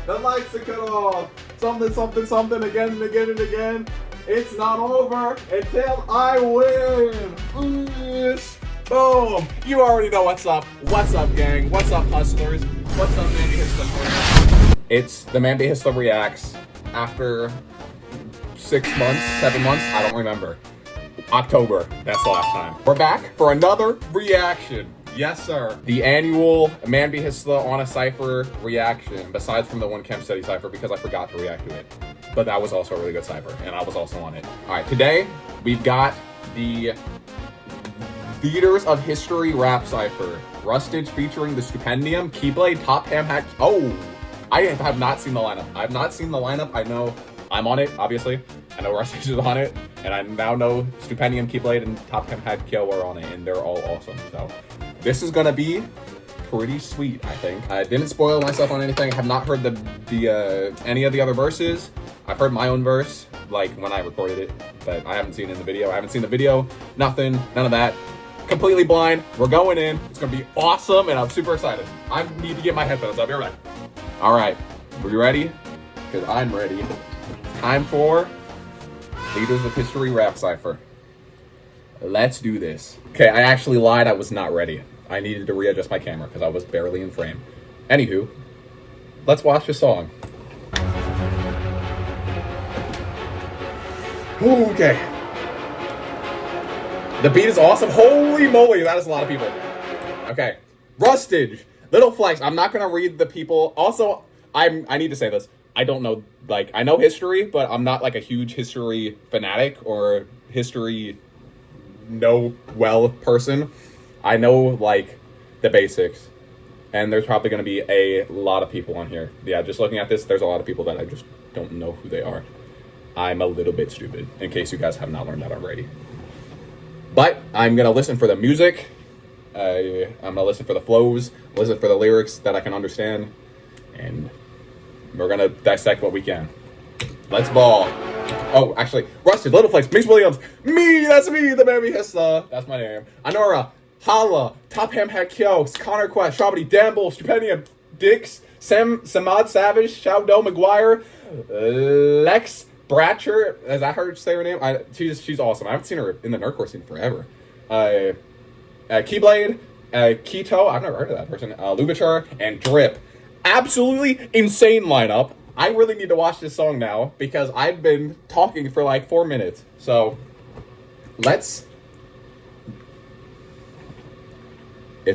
The lights are cut off. Something, something, something again and again and again. It's not over until I win. Boom. You already know what's up. What's up, gang? What's up, hustlers? What's up, ManBeHisLa? It's the ManBeHisLa Reacts after 6 months, 7 months, I don't remember. October, that's the last time. We're back for another reaction. Yes, sir. The annual ManBeHisLa on a Cypher reaction, besides from the one Camp Study Cypher, because I forgot to react to it. But that was also a really good Cypher, and I was also on it. All right, today we've got the Theaters of History rap Cypher. RUSTAGE featuring the Stupendium, Keyblade, Top Ham Hat. Oh, I have not seen the lineup. I have not seen the lineup. I know I'm on it, obviously. I know RUSTAGE is on it, and I now know Stupendium, Keyblade, and Top Ham Hat Kyo are on it, and they're all awesome. So this is gonna be pretty sweet, I think. I didn't spoil myself on anything. I have not heard any of the other verses. I've heard my own verse, like when I recorded it, but I haven't seen it in the video. I haven't seen the video, nothing, none of that. Completely blind. We're going in. It's gonna be awesome, and I'm super excited. I need to get my headphones up. You're right. All right, are you ready? Because I'm ready. Time for Theaters of History rap Cypher. Let's do this. Okay, I actually lied. I was not ready. I needed to readjust my camera because I was barely in frame. Anywho, let's watch the song. Okay. The beat is awesome. Holy moly, that is a lot of people. Okay. RUSTAGE. Little flex. I'm not gonna read the people. Also, I need to say this. I don't know, like, I know history, but I'm not like a huge history fanatic or history know-well person. I know, like, the basics. And there's probably gonna be a lot of people on here. Yeah, just looking at this, there's a lot of people that I just don't know who they are. I'm a little bit stupid, in case you guys have not learned that already. But I'm gonna listen for the music. I'm gonna listen for the flows, listen for the lyrics that I can understand, and we're gonna dissect what we can. Let's ball. Oh, actually, RUSTAGE, Little Flex, Mix Williams, me, that's me, the ManBeHisLa, that's my name. Anora, Hala, Top Ham Hat Kyo, Connor Quest, Shabadi, Damble, Stupendium, Dix, Samad Savage, Shaudo McGuire, Lex Bratcher, is that her say her name? She's awesome. I haven't seen her in the nerdcore scene forever. Keyblade, Keto, I've never heard of that person. Lugachar, and Drip. Absolutely insane lineup. I really need to watch this song now because I've been talking for like 4 minutes. So it's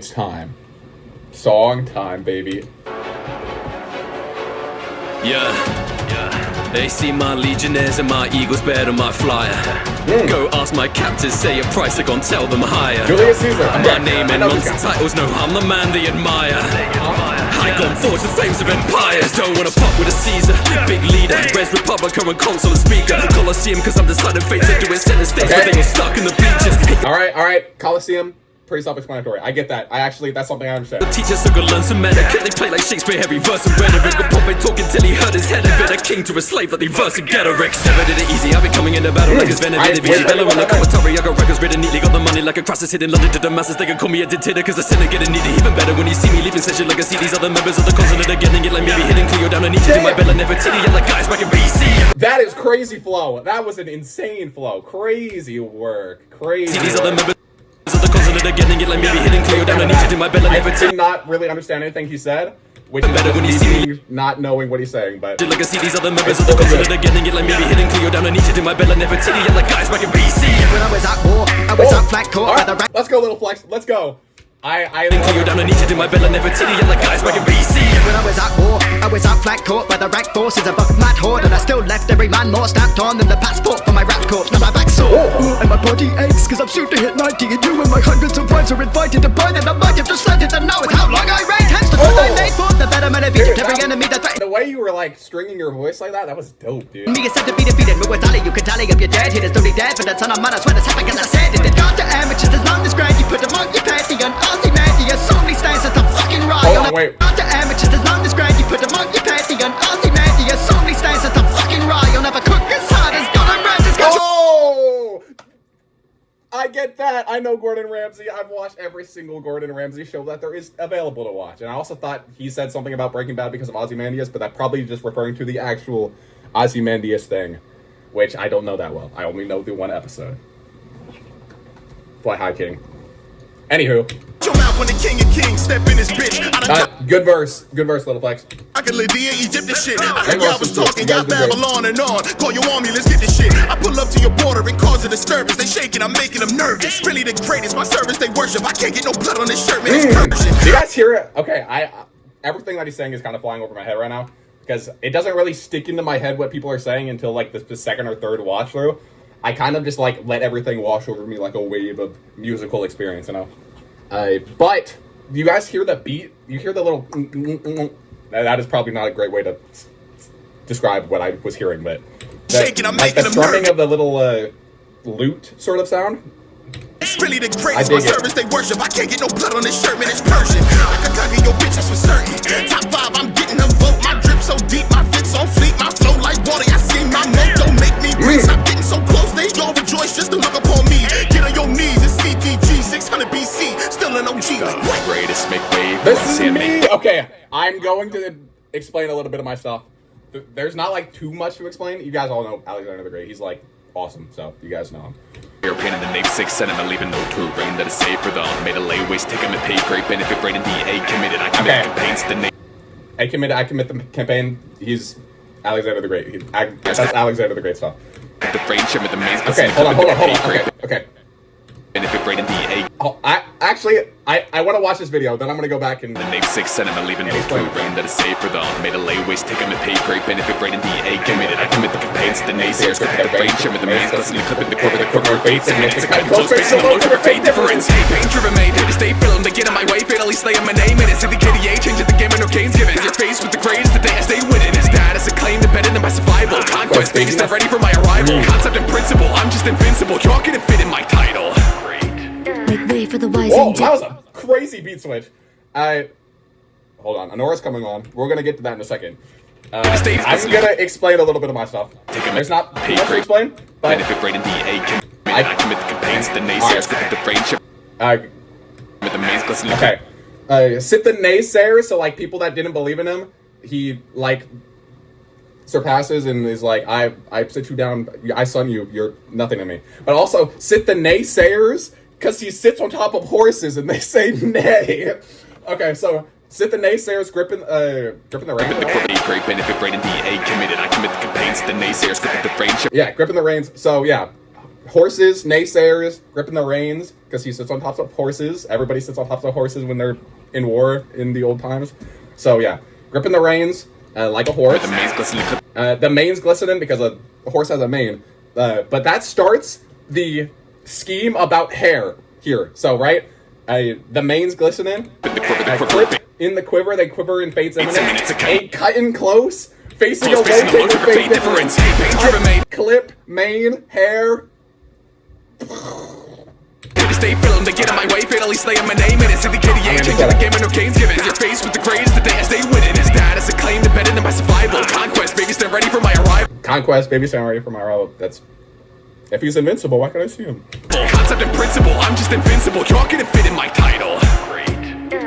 time. Song time, baby. Yeah. They see my legionnaires and my eagles better my flyer. Go ask my captors, say a price, I gon' tell them higher. Julius Caesar. My name and nonsense titles, no, I'm the man they admire. I gon' forge the flames of empires. Don't wanna fuck with a Caesar. Big leader, Res Republic, current console and speaker. Colosseum, cause I'm deciding fate to do it center stage, but they get stuck in the bleachers. Alright, Colosseum. Pretty self-explanatory. I get that. That's something I understand. The teachers are gonna learn some etiquette. They play like Shakespeare, heavy verse and rhetoric. A puppet talking till he hurt his head. A bit a king to a slave, like they verse and rhetoric. Never did it easy. I've been coming in the battle like it's Venom. Bella on the commentary. I got records written neatly. Got the money like a crisis hidden London to the masses. They can call me a dictator cause the sinner getting needy. Even better when you see me leaving session like I see these other members of the continent are getting it like maybe hitting Cleo down. I need to do my Bella never titty. Yeah, like guys back in BC. That is crazy flow. That was an insane flow. Crazy work. Crazy. These other members of the continent are getting it like maybe hitting Cleo down. I need to do my Bella never titty. I did not really understand anything he said, which is better when you see me not knowing what he's saying, but like I see these other members of the continent are getting it like maybe hitting Cleo down. I need to do my Bella never titty. Yeah, like guys back in BC. When I was at war, I was at flat court. All right, let's go, Little Flex. Let's go. I Cleo down. I need to do my Bella never titty. Yeah, like guys back in BC. When I was at war, I was at flat court by the rank forces of a mad horde, and I still left every man more stamped on than the passport for my rap corpse. Now my back sore, and my body aches cause I'm soon to hit 90, and you and my hundreds of friends are invited to burn, and I might have decided to know it's how long I reign. Hence the truth I made for the betterment of Egypt. Every enemy that threatened. The way you were like stringing your voice like that was dope, dude. Me is said to be defeated, but with Ali you can tally up your dead. Hitters don't need dead for the ton of man. I swear this happened cause I said it. The God to amateurs, there's none this grand. You put them on your panty and Aussie man. Your solely stands as a fucking riot. Oh, wait. God to amateurs, there's none this grand. You put them on your panty and Aussie man. Your solely stands as a fucking riot. You'll never cook as hard as Golden Brands. Oh! I get that. I know Gordon Ramsay. I've watched every single Gordon Ramsay show that there is available to watch. And I also thought he said something about Breaking Bad because of Ozymandias, but that probably just referring to the actual Ozymandias thing, which I don't know that well. I only know the one episode. Fly high, King. Anywho. Your mouth when the king of kings step in his bitch. Good verse, Little Flex. I can Lydia, Egypt and shit. I was talking, got Babylon and on. Call your army, let's get this shit. I pull up to your border and cause a disturbance. They shaking, I'm making them nervous. Really the greatest, my servants they worship. I can't get no blood on this shirt, man. It's Persian. Do you guys hear it? Okay, everything that he's saying is kind of flying over my head right now because it doesn't really stick into my head what people are saying until like the second or third watch through. I kind of just like let everything wash over me like a wave of musical experience, you know. But do you guys hear the beat? You hear the little. That is probably not a great way to describe what I was hearing, but the strumming of the little lute sort of sound. It's really the greatest, my servants they worship. I can't get no blood on this shirt, man. It's Persian. I can conquer your bitch, that's for certain. Top 5, I'm getting a vote. My drip so deep, my fits on fleek, my flow like water. I see my note, don't make me breathe. I'm getting so close, they all rejoice just to look upon me. Get on your knees, it's CTG 600 BC, still an OG. Like what? Greatest make way. This is me. Okay, I'm going to explain a little bit of my stuff. There's not like too much to explain. You guys all know Alexander the Great. He's like awesome, so you guys know him. European in the name 6 sentiment, leaving no true rain that is safe for them. Made a layaways, take him and pay great benefit, great in DA committed. I commit campaigns to the name. I commit the campaign. He's Alexander the Great. That's Alexander the Great stuff. The friendship with the main. Okay, hold on. Okay. Benefit great in DA. Oh, I want to watch this video, then I'm going to go back and... The name 6 sentiment, leaving no true rain that is safe for them. Made a layaways, take him and pay great benefit, great in DA committed. I commit the campaigns to the naysayers. The friendship with the main. Constantly clipping the quiver fates. And it's a cut close face, so low to fate difference. Hey, pain driven made. Here to stay filling, they get in my way. Fatally slaying my name. And it's in the KDA, changing the game and no gains given. Your face with the greatest, the day I stay winning. His dad is a claim dependent on my survival. Conquest, baby, not ready for my arrival. Concept and principle, I'm just invincible. Y'all couldn't fit in my title. Make way for the wise. Whoa, that was a crazy beat switch. Hold on, Honora's coming on. We're gonna get to that in a second. I'm gonna explain a little bit of my stuff. There's not much to explain, but benefit great in DA. I commit the campaigns to the naysayers. The friendship. With the main glisten. Okay. Sit the naysayers, so like people that didn't believe in him, he like surpasses and is like, I sit you down, I son you, you're nothing to me. But also sit the naysayers, because he sits on top of horses and they say nay. Okay, so sit the naysayers gripping the reins. Great benefit, great in DA committed. I commit the campaigns to the naysayers, gripping the friendship. Yeah, gripping the reins. So yeah, horses, naysayers, gripping the reins, because he sits on top of horses. Everybody sits on top of horses when they're in war in the old times. So yeah, gripping the reins like a horse. The mane's glistening because a horse has a mane. But that starts the scheme about hair here. So right, the mane's glistening. Clip in the quiver, they quiver in fate's imminent. A cut in close, facing away, taking fate difference. Clip, mane, hair. Stay filling, they get in my way, fatally slaying my name, and it's in the KDA, changing the game and no gains given. Your face with the greatest, the day I stay winning. His dad is a claim dependent on my survival. Conquest, baby, stand ready for my arrival. Conquest, baby, stand ready for my arrival. That's... If he's invincible, why can't I see him? Concept and principle, I'm just invincible. Y'all couldn't fit in my title.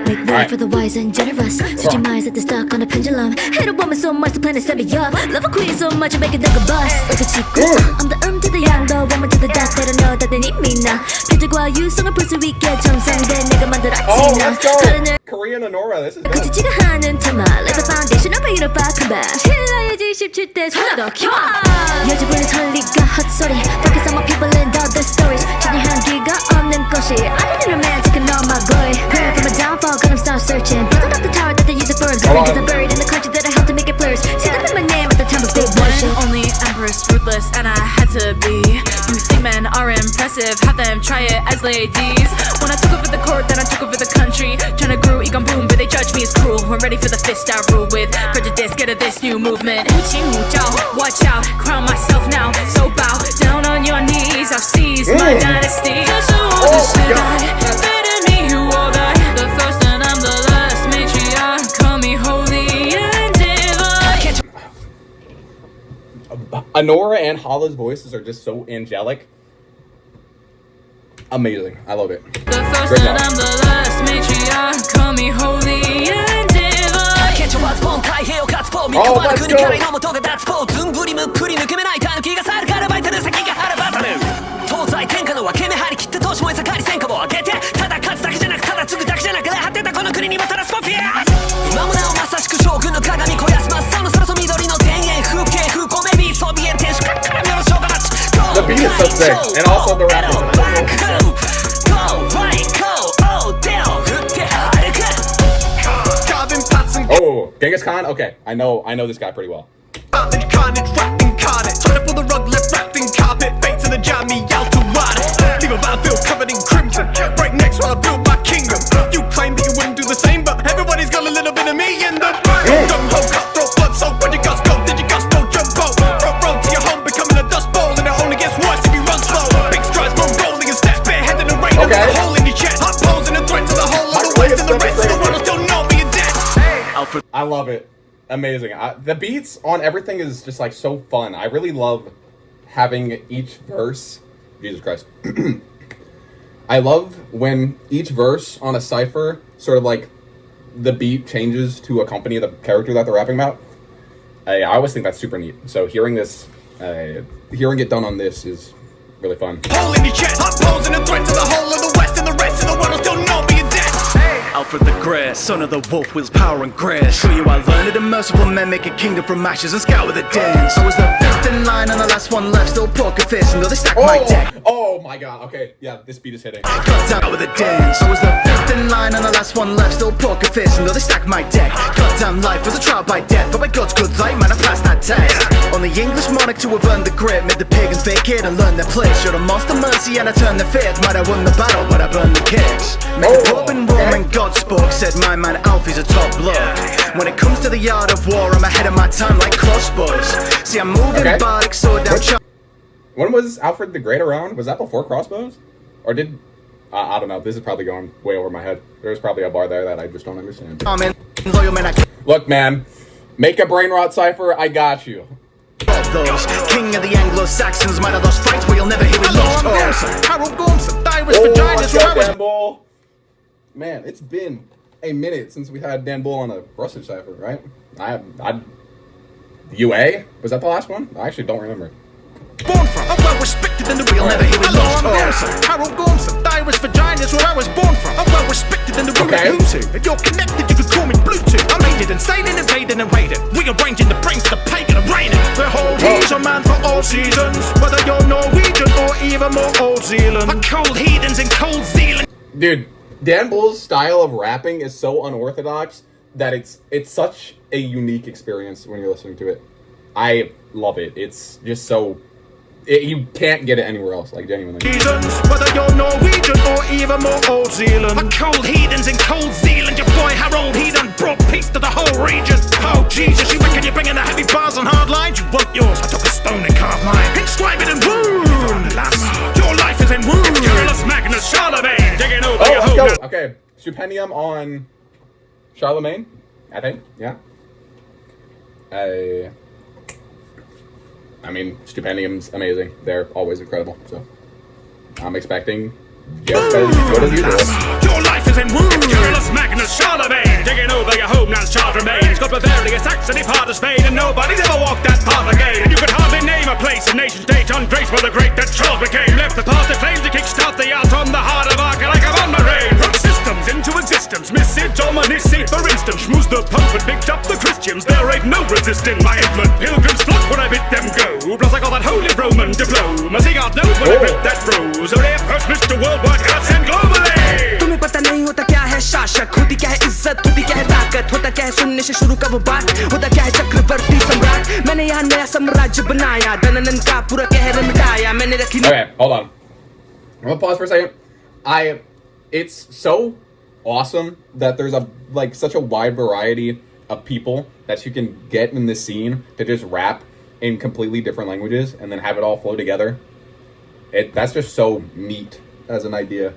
Make way for the wise and generous. Switch your minds at the stuck on a pendulum. Hate a woman so much the planet set me up. Love a queen so much I make it like a bust. Like a cheap girl. I'm the to the young, the woman to the death. They don't know that they need me now. 표정과 유성을 볼 수 있게 정상된 내가 만들었지. Oh, let's go! Korean Honora, this is good. 지가 하는 테마. Let the foundation of a unified combat. 신라야지 17대 손덕. 여주부는 설리가 헛소리. Focus on my people and all the stories. 진의 향기가 없는 것이. I need a romantic and all my glory. Pray for my downfall, gonna start searching. Building up the tower that they use it for observing. Cause I'm buried in the country that I helped to make it flourish. See them in my name at the time of big worship. Only Empress, ruthless, and I had to be. You think men are impressive, have them try it as ladies. When I took over the court, then I took over the country. Tryna grow, egon boom, but they judge me as cruel. I'm ready for the fist I rule with prejudice, get at this new movement. Watch out, crown myself now, so bow down on your knees. I've seized my dynasty. Honora and Hala's voices are just so angelic. amazing. I love it. The first Great and job. I'm the last matriarch, call me holy and divine. Oh, let's go. The beat is so sick, and also the rap. Oh, Genghis Khan. Okay, I know this guy pretty well. Incarnate, rap incarnate. Try to pull the rug, left wrapped in carpet. Fate to the jammy, out to ride it. Leave a battlefield covered in crimson. Break necks while I build my kingdom. You claim that you wouldn't do the same, but everybody's got a little bit of me in them. Gung ho, cutthroat, blood, so where'd your guts go? Did your guts go jump boat? Front row to your home, becoming a dust bowl, and it only gets worse if you run slow. Big strides, run rolling and steps, bareheaded and rain. Okay. A hole in your chest. I'm posing a threat to the whole of the West, and the rest of the world will still know me in death. I love it. Amazing. The beats on everything is just like so fun. I really love having each verse. Jesus Christ. I love when each verse on a cipher sort of like the beat changes to accompany the character that they're rapping about. I always think that's super neat. So hearing this, hearing it done on this is really fun. Hole in your chest. I'm posing a threat to the whole of the West, and the rest of the world will still know me in death. Alfred the Great, son of the wolf, wields power and grace. Show you I learned it, a merciful men make a kingdom from ashes and scour the dance. I was the fifth in line and the last one left, still poker face, and though they stack my deck. Oh my god, okay, yeah, this beat is hitting. Cut down with a dance. I was the fifth in line and the last one left, still poker face, and though they stack my deck. Cut down life was a trial by death, but by God's good light, man, I passed that test. On the English monarch to have earned the grit, made the pagans vacate and learn their place. Showed a monster mercy and I turned the faith. Might have won the battle, but I burned the cakes. Made the Pope in Rome and God spoke, said my man Alfie's a top bloke. When it comes to the art of war, I'm ahead of my time like crossbows. See, I'm moving bardic, so down. When was Alfred the Great around? Was that before Crossbows? Or did... I don't know. This is probably going way over my head. There's probably a bar there that I just don't understand. Loyal man, Look, man. Make a brain rot cipher. I got you. those king of the Anglo-Saxons might have lost fights, but you'll never hear me lost homes. Harold Gormson, Irish vaginas, where I was. Dan Bull. Man, it's been a minute since we had Dan Bull on a Rustage cipher, right? UA? Was that the last one? I actually don't remember. Born from, I'm well respected in the real, never hear me lost homes. Harold Gormson, Irish vaginas, where I was born from. I'm well respected in the real, and you're connected, you can call me Bluetooth. I made it insane and invaded and raided, rearranging the brains of the pagan and raining. The whole he's a man for all seasons, whether you're Norwegian or even more Old Zealand. A cold heathens in cold Zealand. Dude, Dan Bull's style of rapping is so unorthodox that it's such a unique experience when you're listening to it. I love it. It's just so... you can't get it anywhere else, like, genuinely. Whether you're Norwegian or even more Old Zealand. A cold heathens in cold Zealand. Your boy Harold, he done brought peace to the whole region. Oh Jesus, you reckon you're bringing the heavy bars and hard lines? You want yours, I took a stone and carved mine. Inscribe it in wound, lass. Your life is in wound. Carolus Magnus Charlemagne, digging over your home. Let's go. Okay, Stupendium on Charlemagne, I think, yeah. I mean, Stupendium's amazing. They're always incredible, so I'm expecting just as good as usual. Your life is in wound. Carolus Magnus Charlemagne, digging over your homeland's charred remains. Got Bavaria, Saxony, part of Spain, and nobody's ever walked that path again. And you could hardly name a place, a nation state, ungraced by the great that Charles became. Left the past in flames to kickstart the art on the heart of Arca like a von Moraine. Brought systems into existence, Missy Dominici, for instance. Schmoozed the Pope and picked up the Christians. There ain't no resisting my implement. Pilgrims flock when I bid them go. Plus I got that holy Roman diplomacy. God knows when I rip that rose. So they approach Mr. Worldwide Cats and globally. तुम्हें पता नहीं होता क्या है शासक, होती क्या है इज्जत, होती क्या है ताकत, होता क्या है सुनने से शुरू का वो बात, होता क्या है चक्रवर्ती सम्राट. मैंने यहाँ नया साम्राज्य बनाया, दननन का पूरा कहर मिटाया. मैंने रखी. Okay, hold on. I'm gonna pause for a second. It's so awesome that there's such a wide variety of people that you can get in this scene to just rap in completely different languages and then have it all flow together. That's just so neat as an idea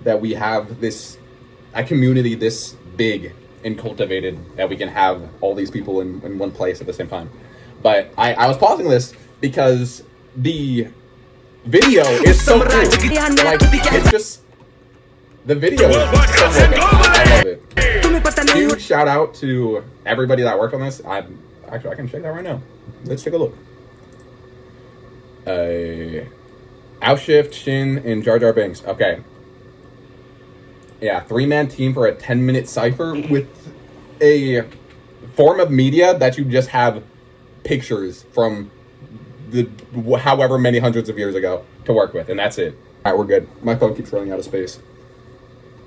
that we have a community this big and cultivated that we can have all these people in one place at the same time. But I was pausing this because video is so cool. Like, it's just the video is so good. I love it. Huge shout out to everybody that worked on this. I can check that right now. Let's take a look. Outshift, Shin, and Jar Jar Binks. Okay. Yeah, 3-man team for a 10-minute cipher with a form of media that you just have pictures from the however many hundreds of years ago to work with, and that's it. All right, we're good. My phone keeps running out of space.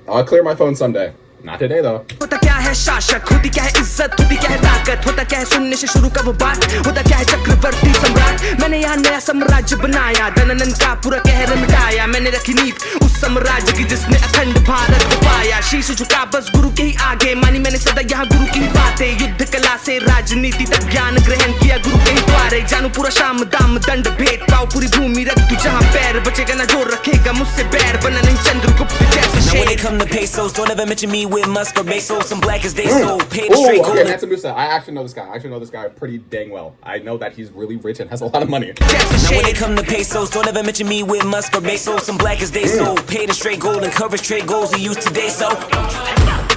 I'll clear my phone someday. Not today though. होता क्या है शासक, होती क्या है इज्जत, होती क्या है ताकत, होता क्या है सुनने से शुरू का वो बात, होता क्या है चक्रवर्ती सम्राट। मैंने यहाँ नया साम्राज्य बनाया, दननन का पूरा कहर मिटाया। मैंने रखी नींव उस साम्राज्य की जिसने अखंड भारत को पाया। शीश झुका बस गुरु के ही आगे, मानी मैंने सदा यहाँ गुरु की ही बातें। युद्ध कला से राजनीति तक ज्ञान ग्रहण किया गुरु के ही द्वारे। जानू पूरा शाम दाम दंड भेद पाओ पूरी भूमि रख तू जहाँ पैर बचेगा ना जोर रखेगा मुझसे बैर बना नहीं चंद्रगुप्त जैसे शेर। Now when it come to pesos, don't ever mention me with Musk or Bezos. I'm black as they so paid straight gold. Okay, Handsome Musa. I actually know this guy. I actually know this guy pretty dang well. I know that he's really rich and has a lot of money. Now when it come to pesos, don't ever mention me with Musk or Bezos. I'm black as they so paid in straight gold and coverage trade goals he used today. So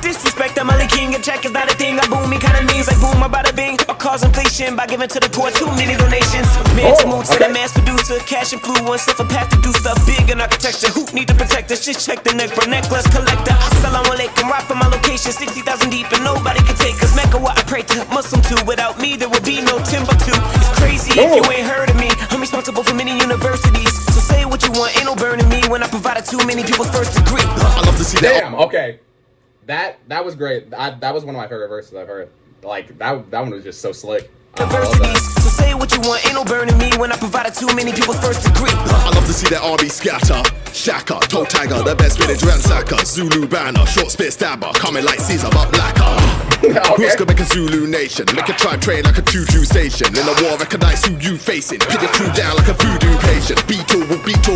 disrespect, I'm only king and check is not a thing. I boom me kind of means like boom, I bada bing. Or cause inflation by giving to the poor too many donations. Man to moon, to the mass producer, cash influence, stuff a path to do stuff big in architecture. Who need to protect us? Just check the neck for necklace collector. Assalamu alaikum, rock from my location, 60,000 deep and nobody can take us. Mecca what I pray to Muslim too. Without me there would be no Timbuktu. It's crazy if you ain't heard of me. I'm responsible for many universities. So say what you want, ain't no burning me when I provided too many people's first degree. I love to see that. Damn. Okay. That was great. That was one of my favorite verses I've heard. Like that one was just so slick. Universities. So say what you want, ain't no burning me when I provided too many people's first degree. I love to see that RB scatter. Shaka, toe tiger, the best village ransacker. Zulu banner, short spit stabber, coming like Caesar but blacker. Who's gonna make a Zulu nation? Make a tribe train like a choo-choo station. In a war, recognize who you facing. Pin the crew down like a voodoo patient. Beetle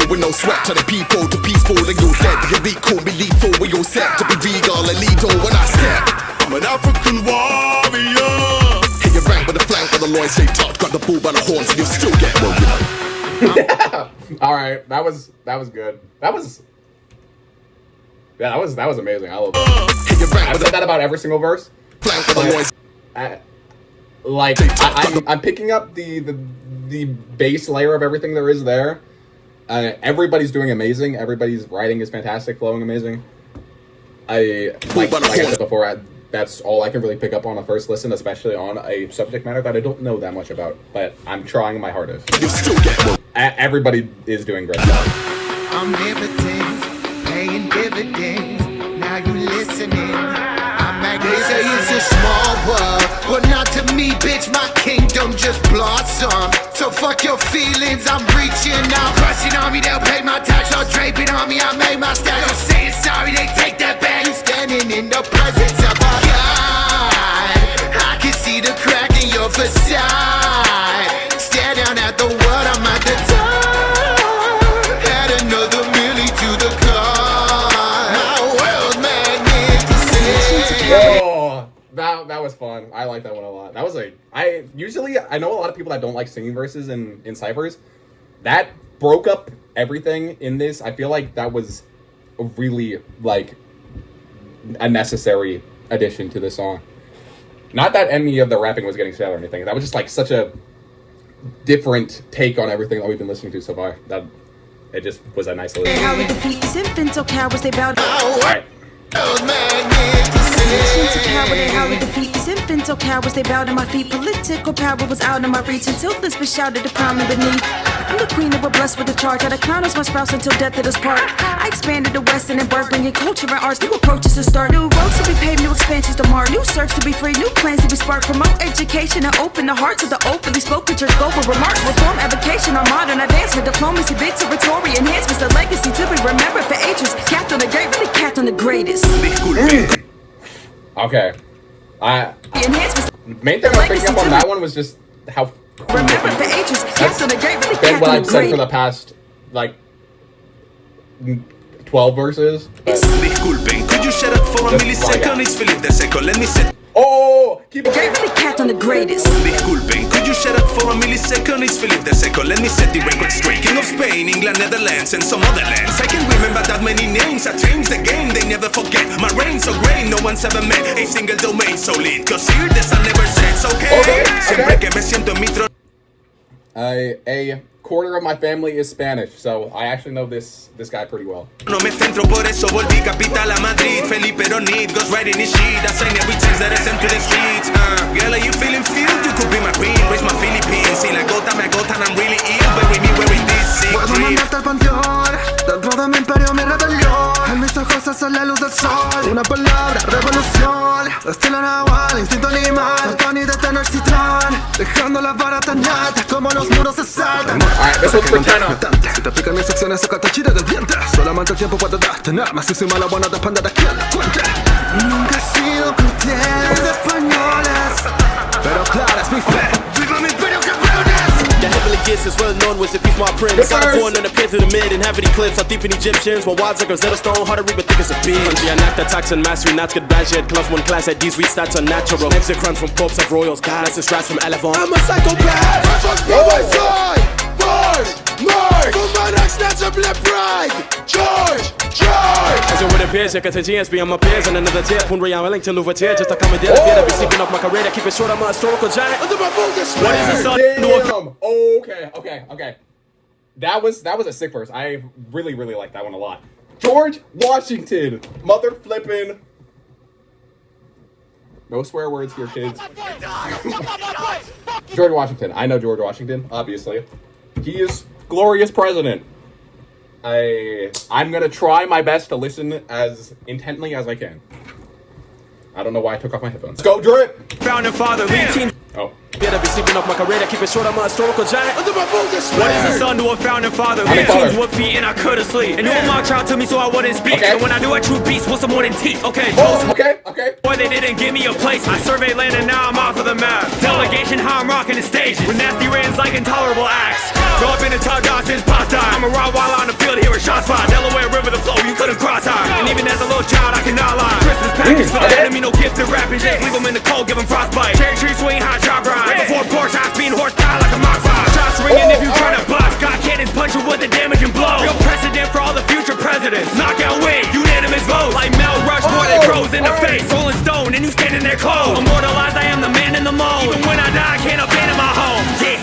with no sweat. Turning people to peaceful, then you're dead. You can be cool, be lethal when you're set to be regal and lethal when I step. I'm an African warrior. Hit your rank with the flank with the loin stay taut. Grab the bull by the horns and you'll still get well, you know. All right, that was good. That was amazing. I love it. I've said that about every single verse. Flank with the loin. I'm picking up the base layer of everything there is there. Everybody's doing amazing. Everybody's writing is fantastic, flowing amazing. Like I said before, that's all I can really pick up on a first listen, especially on a subject matter that I don't know that much about. But I'm trying my hardest. Everybody is doing great. I'm dividends, paying dividends. Now you listening. They say it's a small world, but not to me, bitch. My kingdom just blossom. So fuck your feelings, I'm reaching out. Crushing on me, they'll pay my tax. All draping on me, I made my stash. I'm saying sorry, they take that back. You standing in the presence of a God. I can see the crack in your facade. Stare down at the world, I'm at the top. Add another milli to the car. My world's magnificent. Oh, that was fun. I like that one a lot. That was I know a lot of people that don't like singing verses in ciphers. That broke up everything in this. I feel like that was a really like a necessary addition to this song. Not that any of the rapping was getting sad or anything. That was just like such a different take on everything that we've been listening to so far. That it just was a nice little. How we defeat these infants, oh cowards, they bow down. All right. How we defeat these infants, oh cowards, they bow to my feet. Political power was out of my reach until this was shouted upon me beneath. I'm the queen of a blessed with a charge. Had a clown as my spouse until death did us part. I expanded the Western and birth, bringing culture and arts. New approaches to start, new roads to be paved, new expansions to mar, new search to be free, new plans to be sparked. Promote education and open the hearts of the openly spoken church. Go for remarks, reform, avocation, or modern advancement, diplomacy, big territory enhancements, the legacy to be remembered for ages. Capped on the great, really capped on the greatest. Okay. Main thing I was picking up on that one was just how. Remember for ages, capped on the great, really been capped what on I've the said great. for the past like 12 verses. Disculpen, could you shut up for a millisecond? It's Philip the second. Let me set. Oh, keep it. Really cat on the greatest. Disculpen, could you shut up for a millisecond? It's Philip II. Let me set the record straight. King of Spain, England, Netherlands, and some other lands. I can remember that many names. I changed the game. They never forget my reign so great. No one's ever met a single domain so lit. Cause here, this I never said. It's okay. Siempre que me siento en mi trono. A quarter of my family is Spanish, so I actually know this guy pretty well. No me centro, por eso volví capital a Madrid. Felipe don't need goes right in his sheet. I sign every chance that I send to the streets. Girl, are you feeling feel? You could be my queen, raise my Philippines. Si la gota me agota and I'm really ill. Bury me wearing this sick Puedo mandarte al panteón, dentro de mi imperio mi rebelión. En mis ojos es la luz del sol. Una palabra, revolución. Estilo nahual, instinto animal. Tratando de detener Citrán, dejando la vara tan alta como los muros se saltan. Alright, this one's for Tenna. Si te pican mis acciones, saca chile del diente. Solamente el tiempo puede detenerme. Si soy mala, buena, depende de quién la cuente. Nunca he sido cruel de españoles, pero clara es mi fe. ¡Viva mi imperio, cabrones! The heavenly gifts is well known was a piece my prince. Got a foreign and a pin through the mid and heavy clips. I deep in Egyptians, while wives like Rosetta Stone, hard to read but thick as a beam. Country and act attacks and mastery, not good bad shit. Class 1 class at these weak stats are natural. Exit crimes from popes of royals, gods and strats from Elevon. I'm a psychopath. Fuck by my side. March, for my next natural pride. Charge. As it would appear, check a chance, be on my peers and another tip. When Ray Wellington Louverture, just a comedy. I be sleeping off my career, keep it short, I'm a historical giant. Under my focus. What is the sun? Damn. Okay. That was a sick verse. I really like that one a lot. George Washington, mother flippin'. No swear words here, kids. George Washington. I know George Washington, obviously. He is glorious president. I'm gonna try my best to listen as intently as I can. I don't know why I took off my headphones. Let's go, Drip! Founding father, lead team. Oh. Yeah, be sleeping off my career, keep it short, I'm a historical giant. Under my focus. What is the son to a founding father? Founding Lead father. teams, whoop feet, and I couldn't sleep. And you were my child to me, so I wouldn't speak. Okay. And when I do, I chew beats with some more than teeth. Okay, Okay. boy, they didn't give me a place. I surveyed land and now I'm off of the map. Delegation, how I'm rocking the stages. With nasty rains like intolerable acts. Grow up in a tug dog since past time. I'm a raw while on the field, here a shot spot. Delaware River, the flow, you couldn't cross high. And even as a little child, I cannot lie. Christmas package for the enemy, no gift to rapping shit. Leave them in the cold, give them frostbite. Cherry tree swing, hot drop ride. Before Porsche, high speed horsepower like a Mach 5. Shots ringing if you tryna bust. Got cannons punching with the damage and blow. Real precedent for all the future presidents. Knockout win, unanimous votes. Like Mel Rushmore that grows in the face. Rolling stone, and you standing there close. Immortalized, I am the man in the mold. Even when I die, I can't abandon my home. Yeah.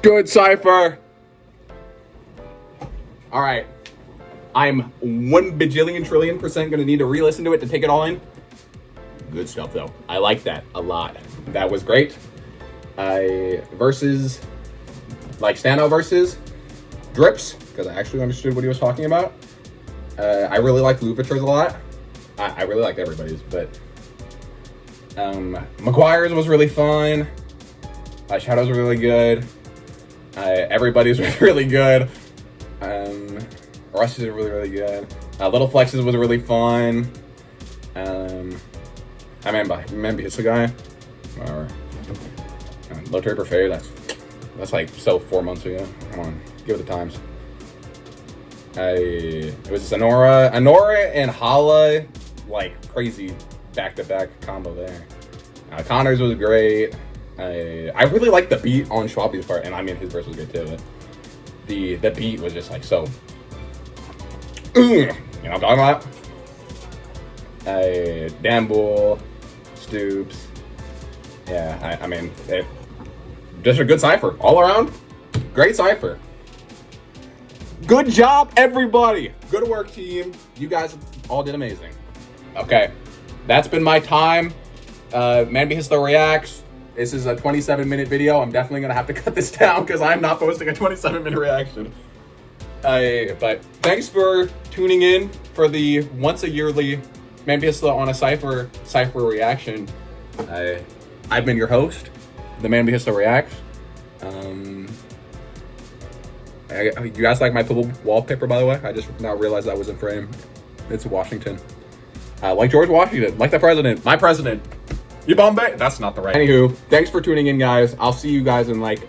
Good, Cypher. Alright. I'm 1 bajillion trillion % gonna need to re-listen to it to take it all in. Good stuff, though. I like that a lot. That was great. Versus, like standout versus Drips, because I actually understood what he was talking about. I really liked Louverture's a lot. I really liked everybody's, but McGuire's was really fun. Shadow's were really good. Everybody's was really good. Rush's is really good. Little Flex's was really fun. TheManBeHisLa guy. Whatever. Low Turbo Buffet, that's like so 4 months ago. Come on, give it the times. It was just Anora and Hala, like crazy back-to-back combo there. Connor's was great. I really liked the beat on Schwabi's part, and I mean his verse was good too. But the beat was just like so. You know what I'm talking about? Dan Bull, Stoops. Yeah, I mean, just a good cipher all around. Great cipher. Good job, everybody. Good work, team. You guys all did amazing. Okay, that's been my time. TheManBeHisLa reacts. This is a 27-minute video. I'm definitely gonna have to cut this down because I'm not posting a 27-minute reaction. But thanks for tuning in for the once a yearly TheManBeHisLa on a cipher reaction. I've been your host, TheManBeHisLa reacts. You guys like my purple wallpaper, by the way? I just now realized that was in frame. It's Washington. Like George Washington, like the president, my president. You Bombay? That's not the right. Anywho, thanks for tuning in, guys. I'll see you guys in like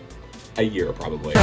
a year probably.